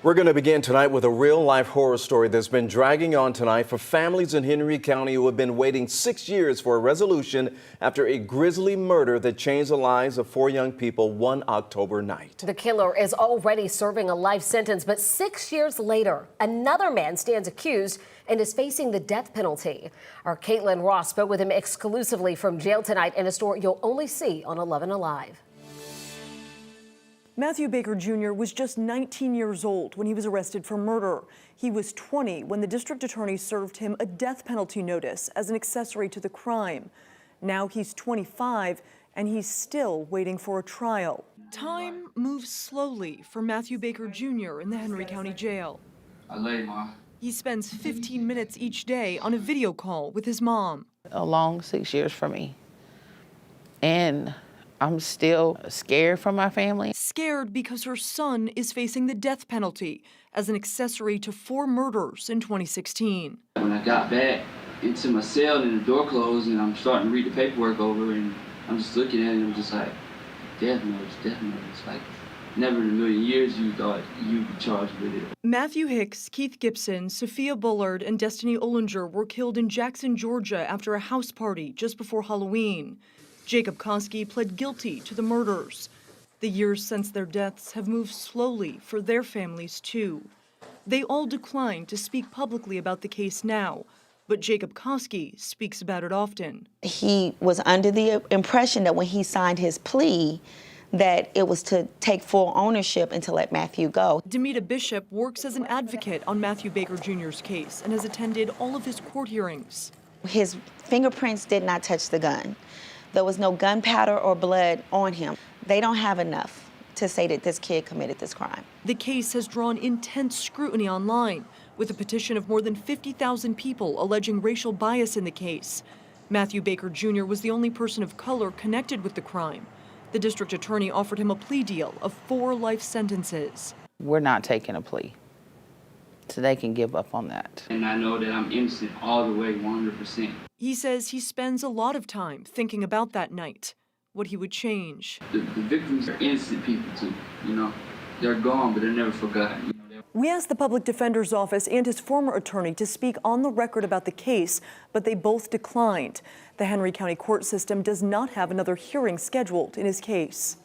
We're going to begin tonight with a real-life horror story that's been dragging on tonight for families in Henry County who have been waiting 6 years for a resolution after a grisly murder that changed the lives of 4 young people one October night. The killer is already serving a life sentence, but 6 years later, another man stands accused and is facing the death penalty. Our Caitlin Ross spoke with him exclusively from jail tonight in a story you'll only see on 11 Alive. Matthew Baker Jr. was just 19 years old when he was arrested for murder. He was 20 when the district attorney served him a death penalty notice as an accessory to the crime. Now he's 25 and he's still waiting for a trial. Time moves slowly for Matthew Baker Jr. in the Henry County Jail. He spends 15 minutes each day on a video call with his mom. A long 6 years for me. And I'm still scared for my family. Scared because her son is facing the death penalty as an accessory to 4 murders in 2016. When I got back into my cell and the door closed and I'm starting to read the paperwork over and I'm just looking at it and I'm just like, death notice, death notice. Like, never in a million years you thought you'd be charged with it. Matthew Hicks, Keith Gibson, Sophia Bullard, and Destiny Ollinger were killed in Jackson, Georgia after a house party just before Halloween. Jacob Koski pled guilty to the murders. The years since their deaths have moved slowly for their families, too. They all declined to speak publicly about the case now, but Jacob Koski speaks about it often. He was under the impression that when he signed his plea, that it was to take full ownership and to let Matthew go. Demita Bishop works as an advocate on Matthew Baker Jr.'s case and has attended all of his court hearings. His fingerprints did not touch the gun. There was no gunpowder or blood on him. They don't have enough to say that this kid committed this crime. The case has drawn intense scrutiny online, with a petition of more than 50,000 people alleging racial bias in the case. Matthew Baker Jr. was the only person of color connected with the crime. The district attorney offered him a plea deal of 4 life sentences. We're not taking a plea, so they can give up on that. And I know that I'm innocent all the way, 100%. He says he spends a lot of time thinking about that night, what he would change. The victims are innocent people too, you know. They're gone, but they're never forgotten. We asked the public defender's office and his former attorney to speak on the record about the case, but they both declined. The Henry County court system does not have another hearing scheduled in his case.